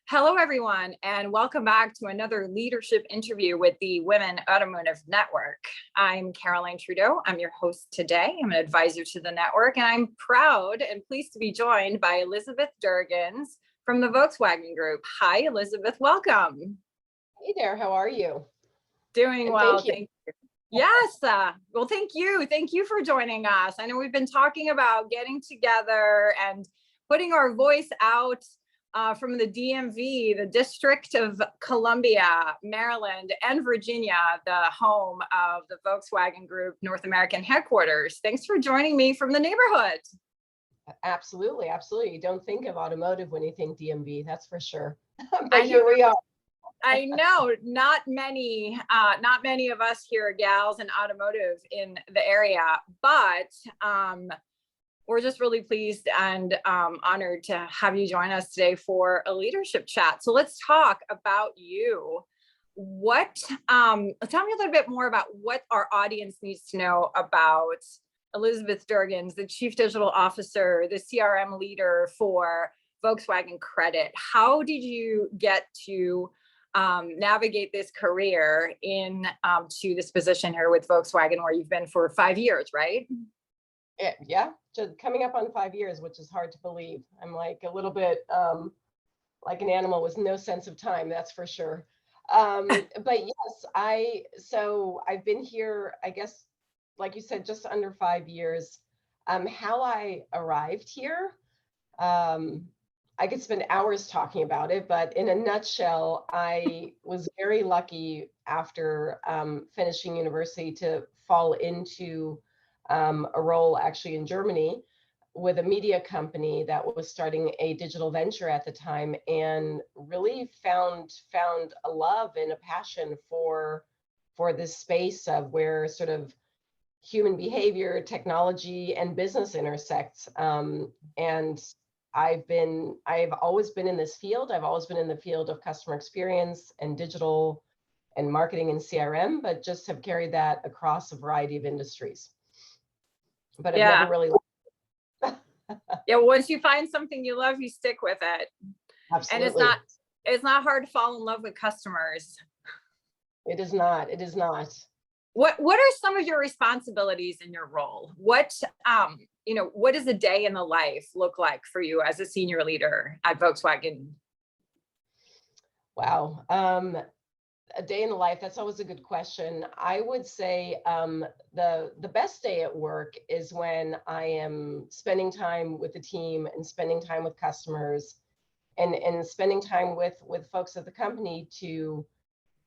Hello, everyone, and welcome back to another leadership interview with the Women Automotive Network. I'm Caroline Trudeau. I'm your host today. I'm an advisor to the network, and I'm proud and pleased to be joined by Elizabeth Dirgins from the Volkswagen Group. Hi, Elizabeth. Welcome. Hey there. How are you? Doing well. Thank you. Yes. Well, thank you. Thank you for joining us. I know we've been talking about getting together and putting our voice out from the DMV, the District of Columbia, Maryland, and Virginia, the home of the Volkswagen Group North American headquarters. Thanks for joining me from the neighborhood. Absolutely, absolutely. You don't think of automotive when you think DMV, that's for sure. But here we are. I know not many of us here are gals in automotive in the area, but we're just really pleased and honored to have you join us today for a leadership chat. So let's talk about you. Tell me a little bit more about what our audience needs to know about Elizabeth Dirgins, the Chief Digital Officer, the CRM leader for Volkswagen Credit. How did you get to navigate this career to this position here with Volkswagen, where you've been for 5 years, right? Yeah, just coming up on 5 years, which is hard to believe. I'm like a little bit like an animal with no sense of time, that's for sure. But yes, I've been here, I guess, like you said, just under 5 years. How I arrived here, I could spend hours talking about it, but in a nutshell, I was very lucky after finishing university to fall into a role actually in Germany with a media company that was starting a digital venture at the time, and really found a love and a passion for this space of where sort of human behavior, technology, and business intersects. And I've always been in this field. I've always been in the field of customer experience and digital and marketing and CRM, but just have carried that across a variety of industries. But I've never really yeah, once you find something you love, you stick with it. Absolutely. And it's not hard to fall in love with customers. It is not. It is not. What are some of your responsibilities in your role? What does a day in the life look like for you as a senior leader at Volkswagen? Wow. A day in the life, that's always a good question. I would say the best day at work is when I am spending time with the team and spending time with customers and spending time with folks at the company to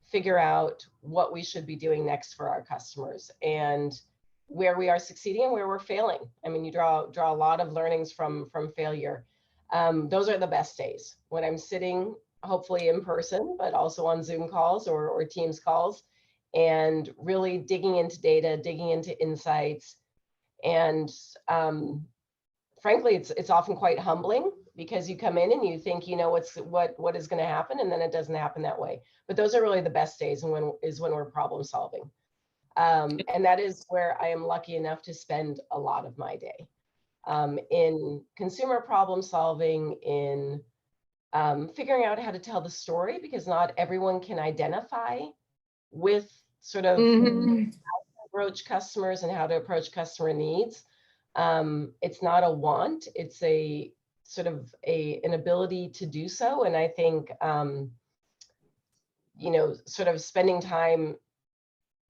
figure out what we should be doing next for our customers and where we are succeeding and where we're failing. I mean, you draw a lot of learnings from failure. Those are the best days, when I'm sitting hopefully in person, but also on Zoom calls or Teams calls, and really digging into data, digging into insights. And frankly, it's often quite humbling, because you come in and you think you know what is going to happen, and then it doesn't happen that way. But those are really the best days, and when we're problem solving. And that is where I am lucky enough to spend a lot of my day, in consumer problem solving, in figuring out how to tell the story, because not everyone can identify with sort of how to approach customers and how to approach customer needs. It's not a want, it's a sort of an ability to do so. And I think, sort of spending time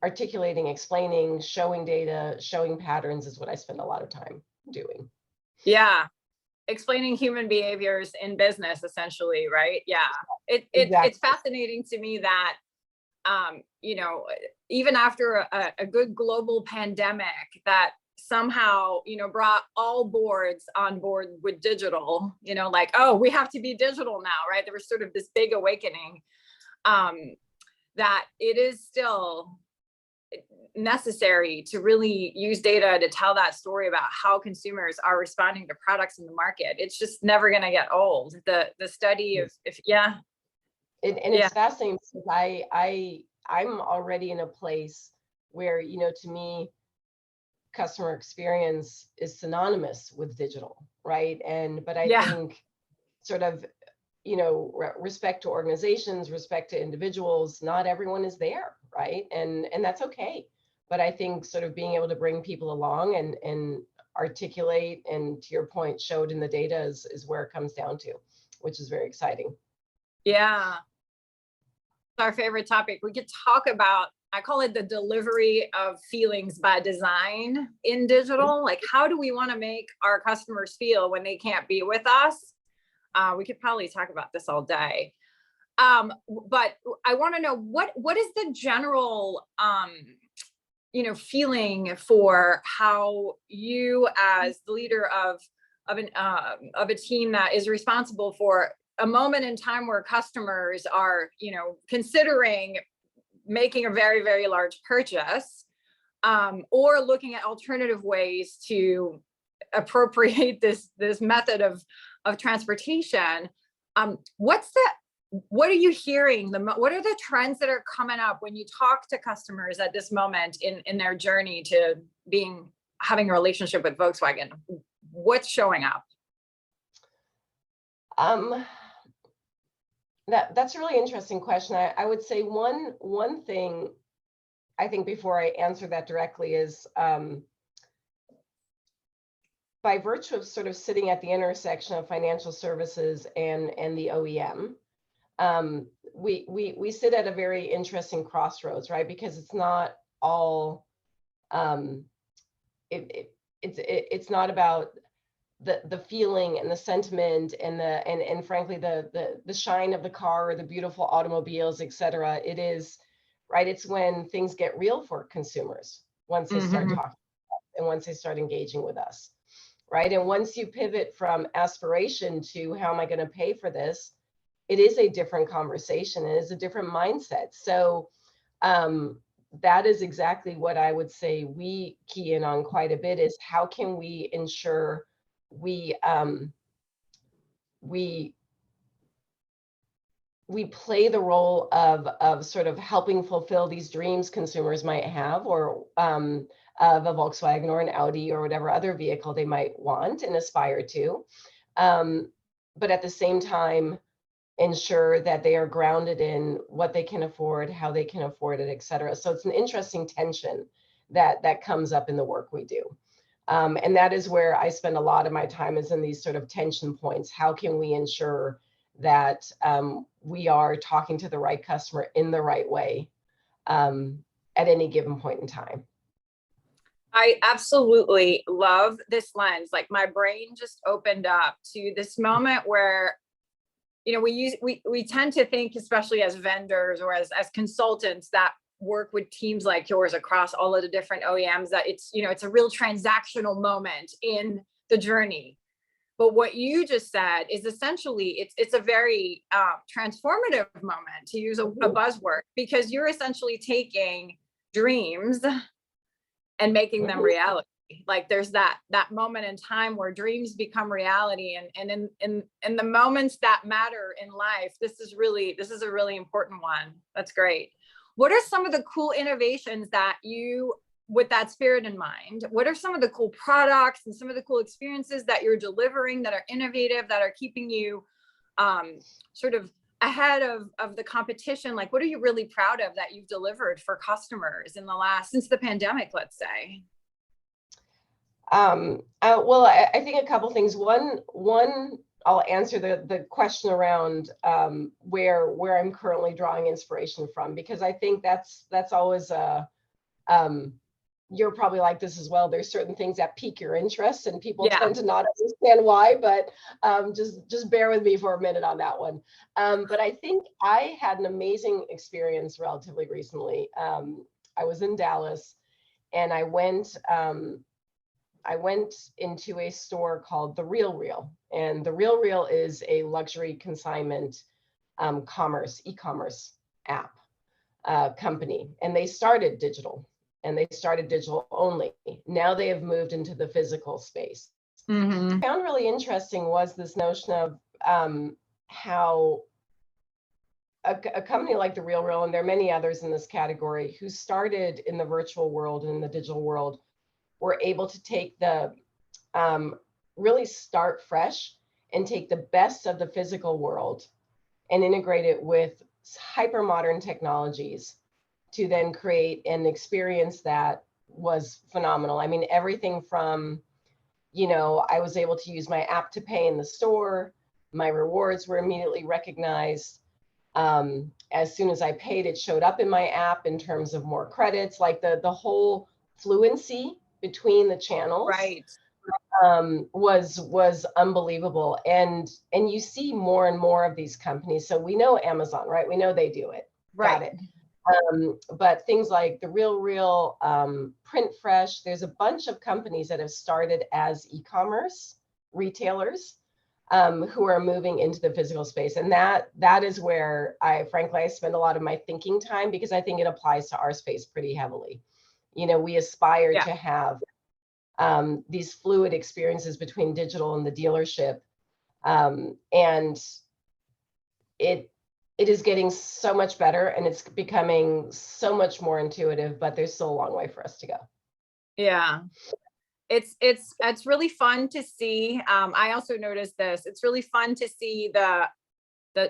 articulating, explaining, showing data, showing patterns is what I spend a lot of time doing. Yeah. Explaining human behaviors in business, essentially, right? Yeah. Exactly. It's fascinating to me that, even after a good global pandemic that somehow, brought all boards on board with digital, like, oh, we have to be digital now, right? There was sort of this big awakening, that it is still necessary to really use data to tell that story about how consumers are responding to products in the market. It's just never going to get old. The study of it's fascinating, because I'm already in a place where, to me, customer experience is synonymous with digital, right? But I think sort of respect to organizations, respect to individuals, not everyone is there, right? And that's okay. But I think sort of being able to bring people along and articulate, and to your point, showed in the data is where it comes down to, which is very exciting. Yeah. Our favorite topic. We could talk about, I call it the delivery of feelings by design in digital. Like, how do we want to make our customers feel when they can't be with us? We could probably talk about this all day. But I want to know what is the general feeling for how you, as the leader of a team that is responsible for a moment in time where customers are, considering making a very, very large purchase, or looking at alternative ways to appropriate this method of transportation. What are you hearing? What are the trends that are coming up when you talk to customers at this moment in their journey to having a relationship with Volkswagen? What's showing up? That's a really interesting question. I would say one thing, I think, before I answer that directly, is by virtue of sort of sitting at the intersection of financial services and the OEM, we sit at a very interesting crossroads, right? Because it's not all it's not about the feeling and the sentiment and frankly the shine of the car or the beautiful automobiles, etc. It is, right, it's when things get real for consumers, once they start talking and once they start engaging with us, right? And once you pivot from aspiration to how am I going to pay for this, it is a different conversation. It is a different mindset. So that is exactly what I would say we key in on quite a bit, is how can we ensure we play the role of sort of helping fulfill these dreams consumers might have, or of a Volkswagen or an Audi or whatever other vehicle they might want and aspire to, but at the same time ensure that they are grounded in what they can afford, how they can afford it, etc. So it's an interesting tension that comes up in the work we do. And that is where I spend a lot of my time, is in these sort of tension points. How can we ensure that we are talking to the right customer in the right way at any given point in time? I absolutely love this lens. Like, my brain just opened up to this moment where, we tend to think, especially as vendors or as consultants that work with teams like yours across all of the different OEMs, that it's a real transactional moment in the journey. But what you just said is essentially it's a very transformative moment, to use a buzzword, because you're essentially taking dreams and making them reality. Like, there's that moment in time where dreams become reality, and in the moments that matter in life, this is a really important one. That's great. What are some of the cool innovations that you, with that spirit in mind, what are some of the cool products and some of the cool experiences that you're delivering that are innovative, that are keeping you sort of ahead of the competition? Like, what are you really proud of that you've delivered for customers since the pandemic, let's say? Well, I think a couple things. One, I'll answer the question around where I'm currently drawing inspiration from, because I think that's always you're probably like this as well. There's certain things that pique your interest, and people tend to not understand why, but just bear with me for a minute on that one. But I think I had an amazing experience relatively recently. I was in Dallas, and I went into a store called The Real Real, and The Real Real is a luxury consignment e-commerce app company, and they started digital only. Now they have moved into the physical space. Mm-hmm. What I found really interesting was this notion of how a company like The Real Real, and there are many others in this category, who started in the virtual world and in the digital world, were able to take really start fresh and take the best of the physical world and integrate it with hyper modern technologies to then create an experience that was phenomenal. I mean, everything from, I was able to use my app to pay in the store. My rewards were immediately recognized. As soon as I paid, it showed up in my app in terms of more credits, like the whole fluency between the channels. Right. Was unbelievable. And you see more and more of these companies. So we know Amazon, right? We know they do it. Right. Got it. But things like the Real, Print Fresh, there's a bunch of companies that have started as e-commerce retailers who are moving into the physical space. And that is where I spend a lot of my thinking time, because I think it applies to our space pretty heavily. We aspire to have these fluid experiences between digital and the dealership. And it is getting so much better, and it's becoming so much more intuitive, but there's still a long way for us to go. Yeah. It's really fun to see. I also noticed this. It's really fun to see the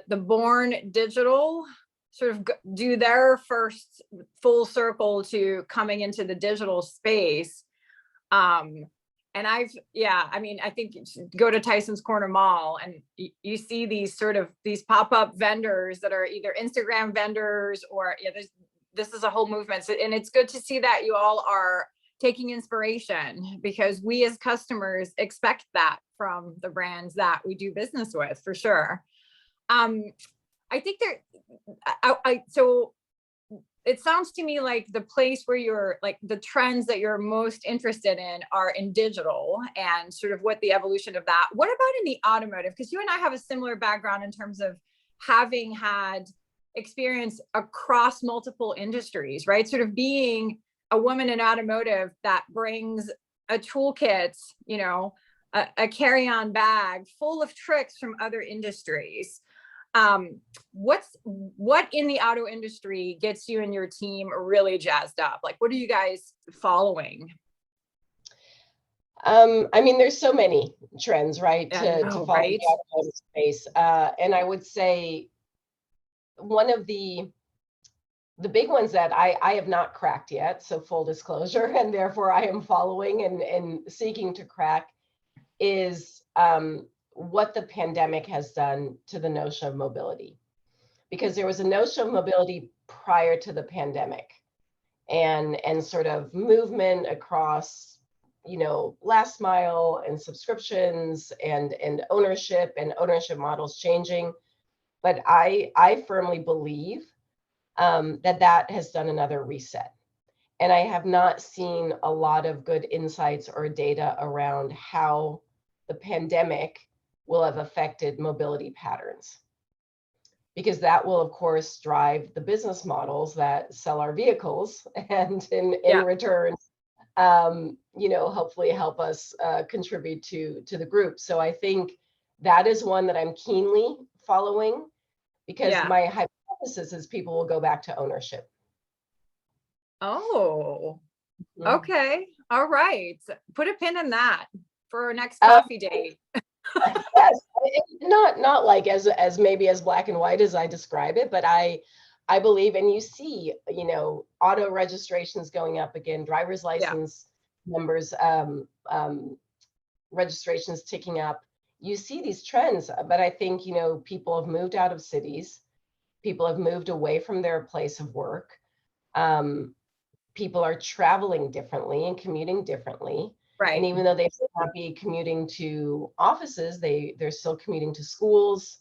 born digital sort of do their first full circle to coming into the digital space. And I think you should go to Tyson's Corner Mall and you see these pop-up vendors that are either Instagram vendors or this is a whole movement. So, and it's good to see that you all are taking inspiration, because we as customers expect that from the brands that we do business with, for sure. I think so it sounds to me like the place where you're like the trends that you're most interested in are in digital and sort of what the evolution of that. What about in the automotive? Because you and I have a similar background in terms of having had experience across multiple industries, right? Sort of being a woman in automotive that brings a toolkit, a carry-on bag full of tricks from other industries. What in the auto industry gets you and your team really jazzed up? Like, what are you guys following? I mean, there's so many trends, right? To follow right? the automotive space. And I would say one of the big ones that I have not cracked yet, so full disclosure, and therefore I am following and seeking to crack, is what the pandemic has done to the notion of mobility. Because there was a notion of mobility prior to the pandemic, and sort of movement across, last mile and subscriptions and ownership models changing. But I firmly believe that has done another reset. And I have not seen a lot of good insights or data around how the pandemic will have affected mobility patterns. Because that will, of course, drive the business models that sell our vehicles, and in return, hopefully help us contribute to the group. So I think that is one that I'm keenly following, because my hypothesis is people will go back to ownership. Oh, okay. All right. Put a pin in that for our next coffee date. Yes, not like as maybe as black and white as I describe it, but I believe, and you see, auto registrations going up again, driver's license numbers, registrations ticking up. You see these trends, but I think, people have moved out of cities, people have moved away from their place of work. People are traveling differently and commuting differently. Right. And even though they may not be commuting to offices, they're still commuting to schools,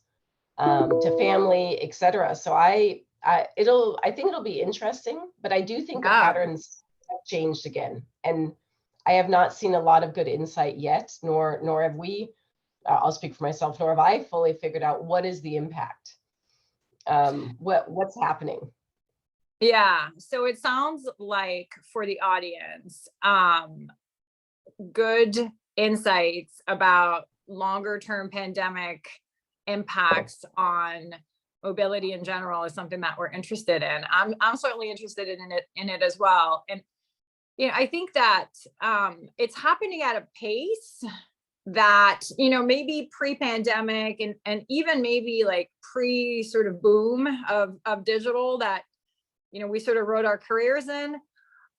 to family, etc. So I think it'll be interesting, but I do think the patterns have changed again. And I have not seen a lot of good insight yet, nor have we, I'll speak for myself, nor have I fully figured out what is the impact, what's happening. Yeah. So it sounds like, for the audience, good insights about longer term pandemic impacts on mobility in general is something that we're interested in. I'm certainly interested in it as well. And I think that it's happening at a pace that, maybe pre-pandemic and even maybe like pre sort of boom of digital that, we sort of wrote our careers in,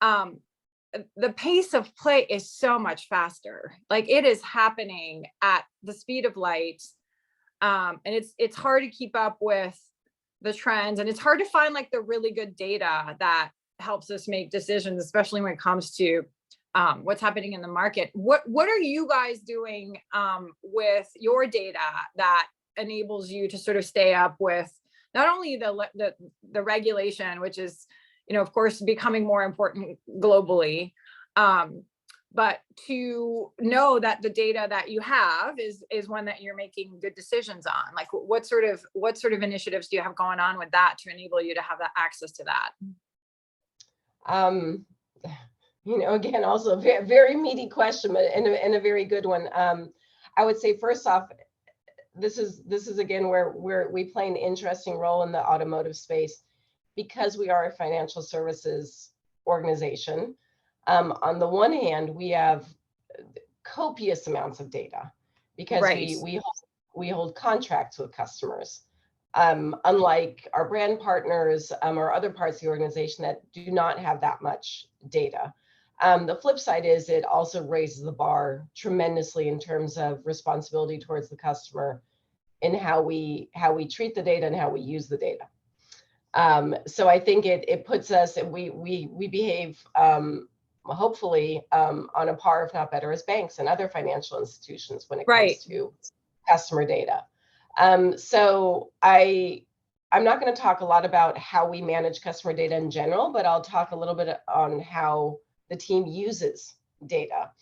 the pace of play is so much faster. Like it is happening at the speed of light. And it's hard to keep up with the trends, and it's hard to find like the really good data that helps us make decisions, especially when it comes to what's happening in the market. What are you guys doing with your data that enables you to sort of stay up with not only the regulation, which is, of course, becoming more important globally, but to know that the data that you have is one that you're making good decisions on? Like what sort of initiatives do you have going on with that to enable you to have that access to that? Again, also a very, very meaty question, but and a very good one. I would say first off, this is again where we play an interesting role in the automotive space because we are a financial services organization. On the one hand, we have copious amounts of data because Right. we hold contracts with customers. Unlike our brand partners or other parts of the organization that do not have that much data. The flip side is it also raises the bar tremendously in terms of responsibility towards the customer in how we treat the data and how we use the data. So I think it puts us, we behave hopefully on a par, if not better, as banks and other financial institutions when it comes to customer data. So I'm not going to talk a lot about how we manage customer data in general, but I'll talk a little bit on how the team uses data.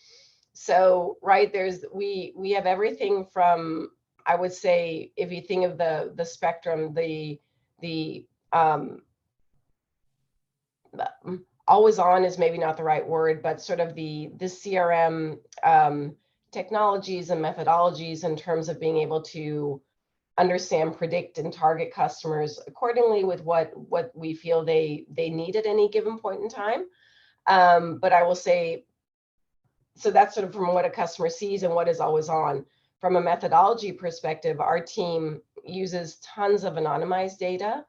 So, right, we have everything from, I would say, if you think of the spectrum, the always on is maybe not the right word, but sort of the CRM technologies and methodologies in terms of being able to understand, predict, and target customers accordingly with what we feel they need at any given point in time. But I will say, so that's sort of from what a customer sees and what is always on. From a methodology perspective, our team uses tons of anonymized data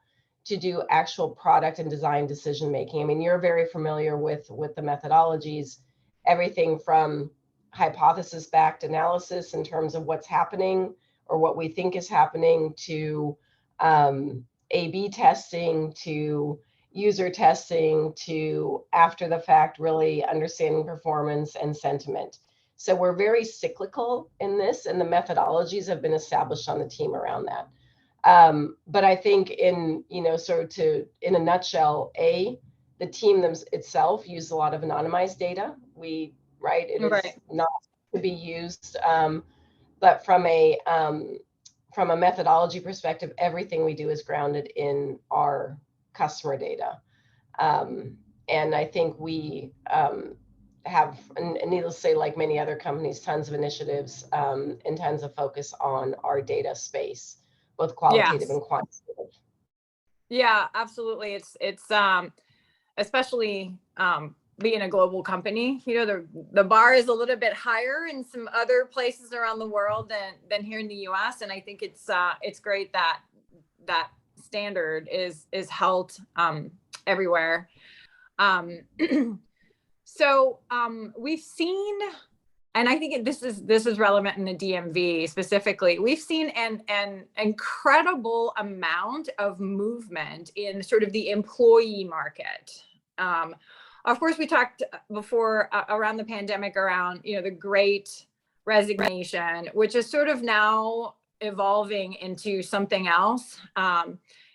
to do actual product and design decision making. I mean, you're very familiar with the methodologies, everything from hypothesis-backed analysis in terms of what's happening or what we think is happening to A/B testing, to user testing, to after the fact really understanding performance and sentiment. So we're very cyclical in this, and the methodologies have been established on the team around that. But I think in a nutshell, the team itself use a lot of anonymized data. It is not to be used, but from a methodology perspective, everything we do is grounded in our customer data. And I think we have, and needless to say, like many other companies, tons of initiatives and tons of focus on our data space, both qualitative and quantitative. Yeah, absolutely. It's especially being a global company, the bar is a little bit higher in some other places around the world than here in the US. And I think it's great that standard is held everywhere. So we've seen, and I think this is relevant in the DMV specifically, we've seen an incredible amount of movement in sort of the employee market. Of course, we talked before around the pandemic around, the Great Resignation, which is sort of now evolving into something else.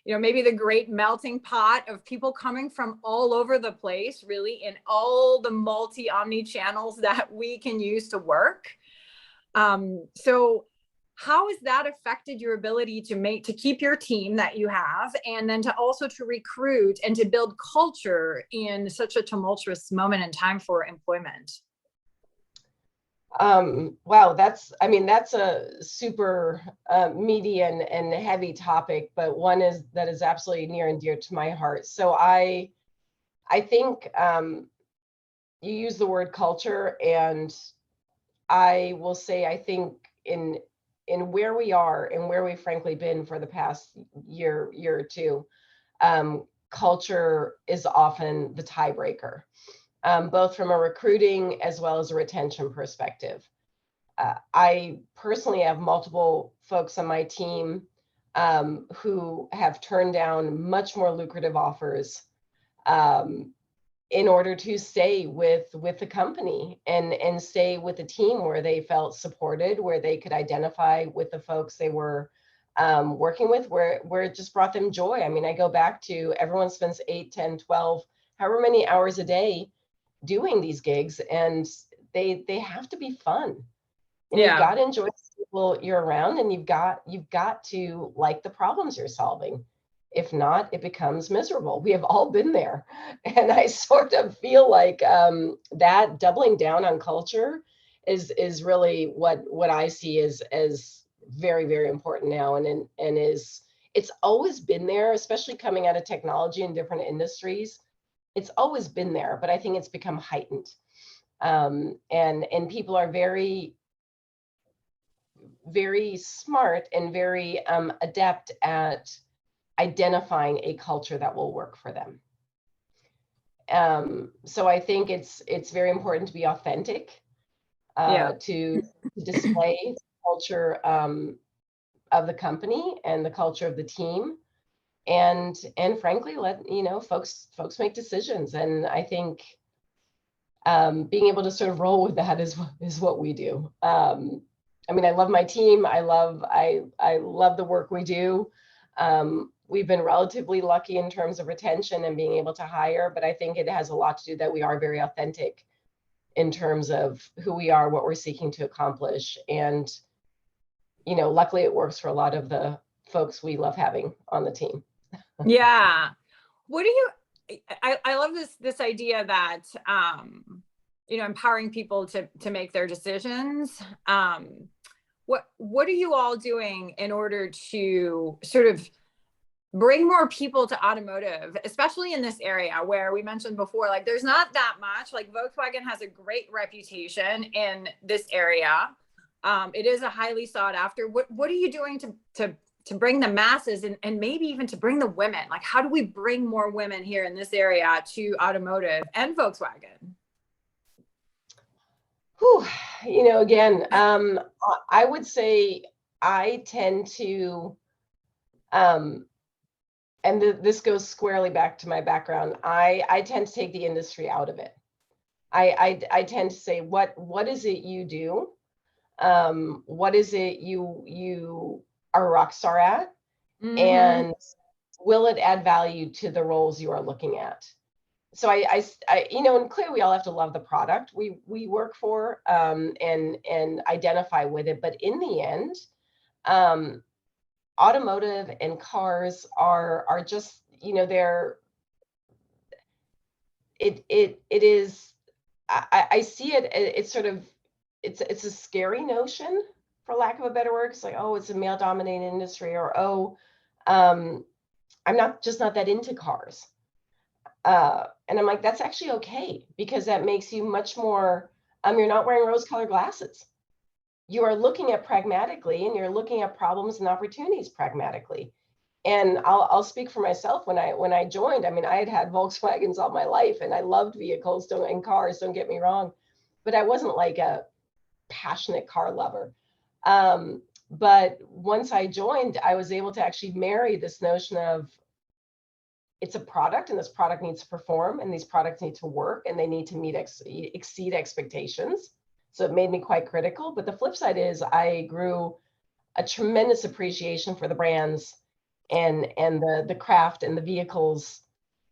Maybe the great melting pot of people coming from all over the place, really, in all the omni channels that we can use to work. So how has that affected your ability to keep your team that you have, and then to also to recruit and to build culture in such a tumultuous moment in time for employment? Wow, that's a super meaty and heavy topic, but one that is absolutely near and dear to my heart. So I think you use the word culture, and I will say, I think in where we are and where we've frankly been for the past year or two, culture is often the tiebreaker, both from a recruiting as well as a retention perspective. I personally have multiple folks on my team who have turned down much more lucrative offers um, in order to stay with the company and stay with the team where they felt supported, where they could identify with the folks they were working with, where it just brought them joy. I mean, I go back to everyone spends 8, 10, 12, however many hours a day doing these gigs, and they have to be fun. And you've Yeah. got to enjoy the people you're around, and you've got to like the problems you're solving. If not, it becomes miserable. We have all been there. And I sort of feel like that doubling down on culture is really what I see as very, very important now. And is it's always been there, especially coming out of technology in different industries. It's always been there, but I think it's become heightened. And people are very, very smart and very adept at identifying a culture that will work for them. So I think it's very important to be authentic, Yeah. to display the culture of the company and the culture of the team, and frankly, let folks make decisions. And I think being able to sort of roll with that is what we do. I mean, I love my team. I love the work we do. We've been relatively lucky in terms of retention and being able to hire, but I think it has a lot to do that we are very authentic in terms of who we are, what we're seeking to accomplish. And, luckily it works for a lot of the folks we love having on the team. Yeah. What do you, I love this idea that, empowering people to make their decisions. What are you all doing in order to sort of bring more people to automotive, especially in this area where we mentioned before, like there's not that much, like Volkswagen has a great reputation in this area. It is a highly sought after. What are you doing to bring the masses and maybe even to bring the women? Like, how do we bring more women here in this area to automotive and Volkswagen? Whew, again, I would say I tend to, and this goes squarely back to my background. I tend to take the industry out of it. I tend to say, what is it you do? What is it you are a rock star at? Mm-hmm. And will it add value to the roles you are looking at? So I and clearly we all have to love the product we work for, and identify with it. But in the end, automotive and cars are just, they're it is, I see it, it's sort of, it's a scary notion, for lack of a better word. It's like, oh, it's a male dominated industry, or oh, I'm not that into cars. And I'm like, that's actually okay, because that makes you much more, you're not wearing rose colored glasses. You are looking at pragmatically, and you're looking at problems and opportunities pragmatically. And I'll speak for myself. When I joined, I mean, I had Volkswagens all my life, and I loved vehicles and cars, don't get me wrong, but I wasn't like a passionate car lover. But once I joined, I was able to actually marry this notion of, it's a product, and this product needs to perform, and these products need to work, and they need to exceed expectations. So it made me quite critical. But the flip side is I grew a tremendous appreciation for the brands and the craft and the vehicles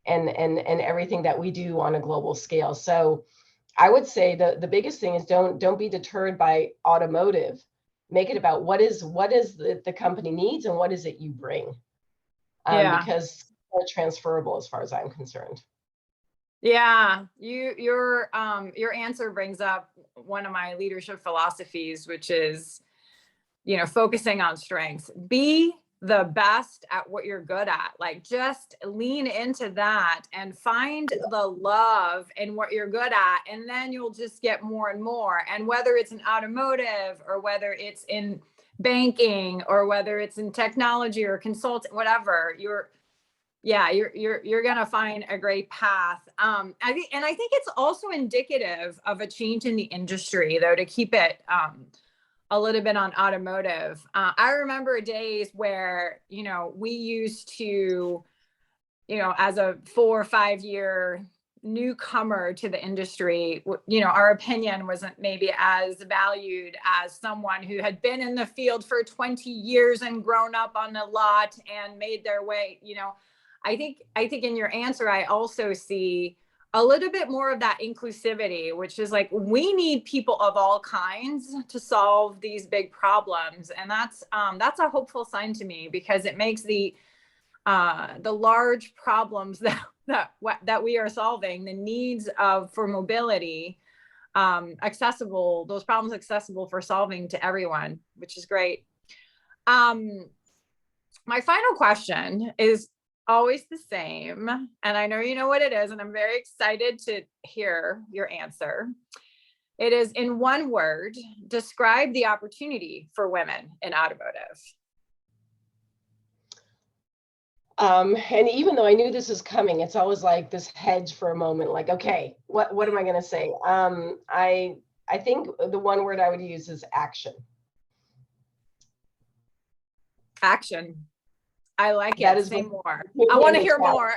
and everything that we do on a global scale. So I would say the biggest thing is don't be deterred by automotive. Make it about what is the company needs, and what is it you bring. Because they're transferable as far as I'm concerned. Yeah, your answer brings up one of my leadership philosophies, which is, focusing on strengths. Be the best at what you're good at. Like, just lean into that and find the love in what you're good at. And then you'll just get more and more. And whether it's in automotive, or whether it's in banking, or whether it's in technology or consulting, whatever, you're gonna find a great path. I think it's also indicative of a change in the industry, though, to keep it a little bit on automotive. I remember days where, we used to, as a 4 or 5 year newcomer to the industry, our opinion wasn't maybe as valued as someone who had been in the field for 20 years and grown up on the lot and made their way. I think in your answer, I also see a little bit more of that inclusivity, which is like, we need people of all kinds to solve these big problems. And that's a hopeful sign to me, because it makes the large problems that we are solving, the needs for mobility, accessible, those problems accessible for solving to everyone, which is great. My final question is always the same, and I know you know what it is, and I'm very excited to hear your answer. It is, in one word, describe the opportunity for women in automotive. And even though I knew this was coming, it's always like this hedge for a moment, like, okay, what am I going to say? I think the one word I would use is action. Action. I like That it. is Say more. I want to hear more.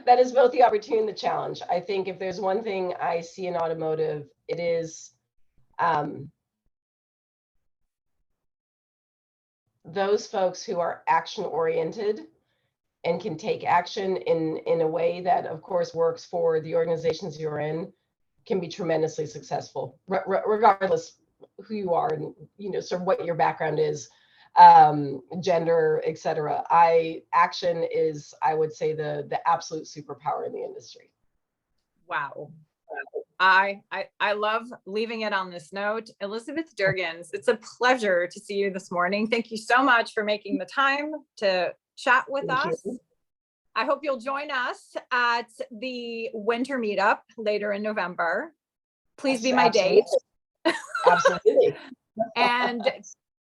That is both the opportunity and the challenge. I think if there's one thing I see in automotive, it is those folks who are action oriented and can take action in a way that, of course, works for the organizations you're in, can be tremendously successful, regardless who you are and sort of what your background is, gender, etc. Action is, I would say, the absolute superpower in the industry. Wow. I love leaving it on this note. Elizabeth Dirgins, it's a pleasure to see you this morning. Thank you so much for making the time to chat with us. I hope you'll join us at the winter meetup later in November. Please be my date. Absolutely. And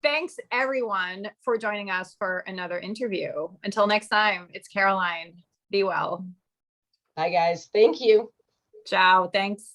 thanks everyone for joining us for another interview. Until next time, it's Caroline. Be well. Bye, guys. Thank you. Ciao. Thanks.